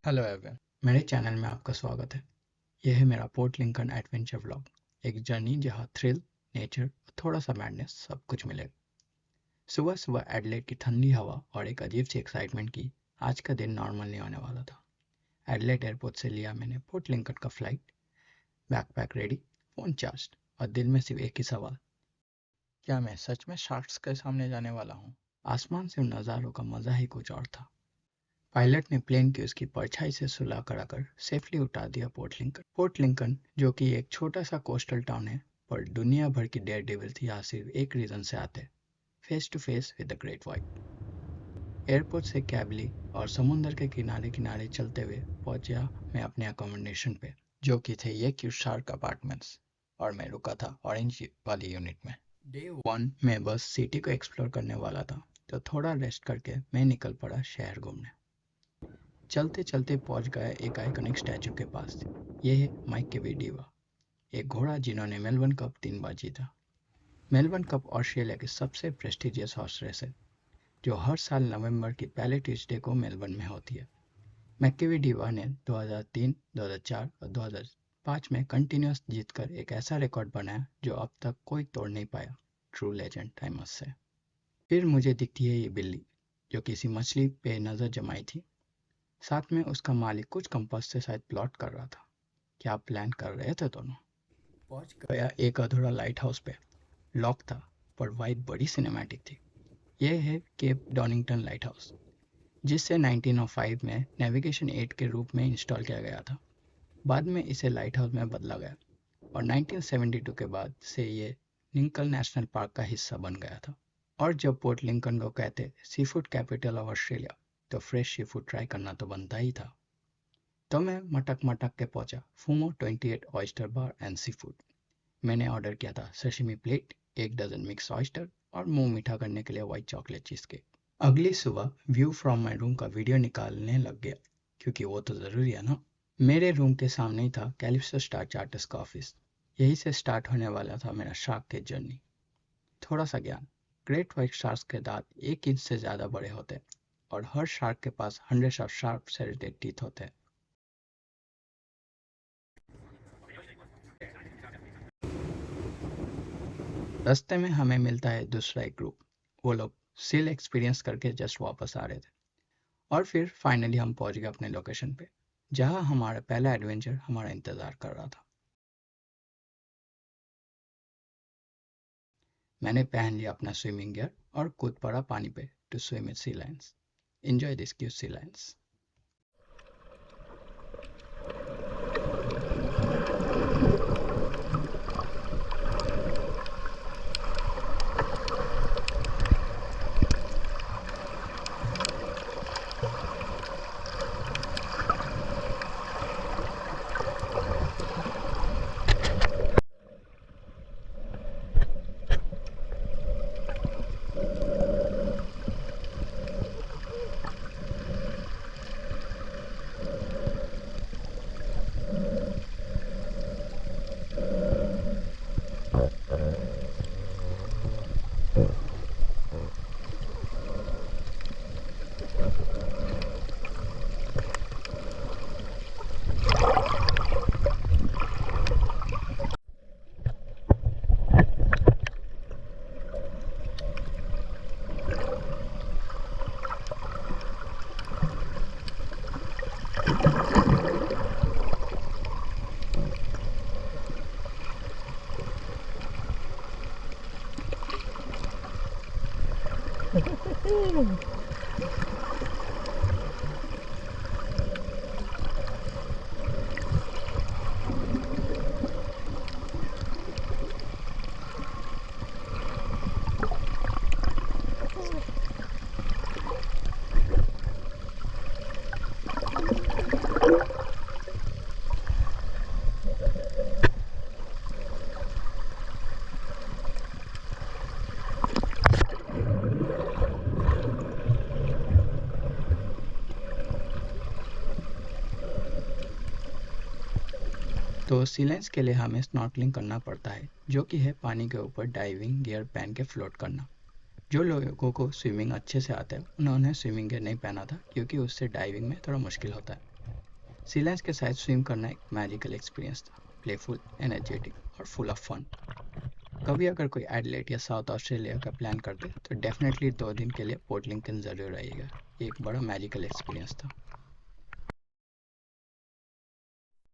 Hello everyone, मेरे channel में आपका स्वागत है। यह है मेरा पोर्ट लिंकन एडवेंचर व्लॉग, एक जर्नी जहां थ्रिल, नेचर और थोड़ा सा मैडनेस सब कुछ मिलेगा। सुबह सुबह एडलेड की ठंडी हवा और एक अजीब सी एक्साइटमेंट की आज का दिन नॉर्मल नहीं होने वाला था। एडलेड एयरपोर्ट से लिया मैंने पोर्ट लिंकन का flight, backpack ready, phone charge और दिल में सिर्फ एक ही सवाल, क्या मैं सच में शार्क्स के सामने जाने वाला हूँ? आसमान से उन नज़ारों का मज़ा ही कुछ और था। पायलट ने प्लेन की उसकी परछाई से सुला कराकर सेफली उतार दिया पोर्ट लिंकन, जो कि एक छोटा सा कोस्टल टाउन है, पर दुनिया भर की डेयर डेविल्स यहाँ सिर्फ एक रीजन से आते, face to face with the great white. Airport से कैब ली और समुंदर के किनारे किनारे चलते हुए पहुंचा मैं अपने अकोमोडेशन पे, जो कि थे ये क्यूट शार्क अपार्टमेंट्स, और मैं रुका था ऑरेंज वाली यूनिट में। डे वन में बस सिटी को एक्सप्लोर करने वाला था, तो थोड़ा रेस्ट करके मैं निकल पड़ा शहर घूमने। चलते चलते पहुंच गया एक आइकॉनिक स्टैचू के पास। ये है माइक के डिवा, एक घोड़ा जिन्होंने मेलबर्न कप 3 बार जीता। मेलबर्न कप ऑस्ट्रेलिया की सबसे प्रेस्टिजियस हॉर्स रेस है, जो हर साल नवंबर की पहले ट्यूसडे को मेलबर्न में होती है। मैक्केवी डिवा ने 2003, 2004 और 2005 में कंटिन्यूस जीतकर एक ऐसा रिकॉर्ड बनाया जो अब तक कोई तोड़ नहीं पाया। True legend, I must say. फिर मुझे दिखती है ये बिल्ली, जो किसी मछली पे नजर जमाई थी। साथ में उसका मालिक कुछ कंपास से शायद प्लॉट कर रहा था। क्या आप प्लान कर रहे थे दोनों? पहुंच गया एक अधूरा लाइट हाउस पे। लॉक था, पर वाइब बड़ी सिनेमैटिक थी। यह है केप डॉनिंगटन लाइट हाउस, जिसे 1905 में नेविगेशन एड के रूप में इंस्टॉल किया गया था। बाद में इसे लाइट हाउस में बदला गया और 1972 के बाद से ये लिंकन नेशनल पार्क का हिस्सा बन गया था। और जब पोर्ट लिंकन को कहते sea food capital of Australia, तो फ्रेश सी फूड ट्राई करना तो बनता ही था। तो मैं मटक मटक के पहुंचा Fumo 28 oyster bar and seafood. मैंने ऑर्डर किया था sashimi plate, 1 dozen mix oyster और मुंह मीठा करने के लिए व्हाइट चॉकलेट चीज केक। अगली सुबह व्यू फ्रॉम माई रूम का वीडियो निकालने लग गया, क्योंकि वो तो ज़रूरी है ना। मेरे रूम के सामने ही था कैलिप्सो स्टार चार्टर्स का ऑफिस। यही से स्टार्ट होने वाला था मेरा शार्क के जर्नी। थोड़ा सा ज्ञान, ग्रेट व्हाइट शार्क्स के दांत 1 इंच से ज़्यादा बड़े होते हैं, और हर शार्क के पास 100 ऑफ शार्प सेरेटेड टीथ होते हैं। रास्ते में हमें मिलता है दूसरा एक ग्रुप। वो लोग सील एक्सपीरियंस करके जस्ट वापस आ रहे थे। और फिर फाइनली हम पहुंच गए अपने लोकेशन पे, जहां हमारा पहला एडवेंचर हमारा इंतजार कर रहा था। मैंने पहन लिया अपना स्विमिंग गियर और कूद पड़ा पानी पे to swim with sea lions. Enjoy this cute sea lions. तो सीलेंस के लिए हमें स्नॉर्कलिंग करना पड़ता है, जो कि है पानी के ऊपर डाइविंग गियर पहन के फ्लोट करना। जो लोगों को स्विमिंग अच्छे से आता है, उन्होंने स्विमिंग गियर नहीं पहना था, क्योंकि उससे डाइविंग में थोड़ा मुश्किल होता है। सीलेंस के साथ स्विम करना एक मैजिकल एक्सपीरियंस था, प्लेफुल, एनर्जेटिक और फुल ऑफ फन। कभी अगर कोई एडलेट या साउथ ऑस्ट्रेलिया का प्लान करते तो डेफिनेटली 2 दिन के लिए पोर्ट लिंकन ज़रूर आइएगा। ये एक बड़ा मैजिकल एक्सपीरियंस था।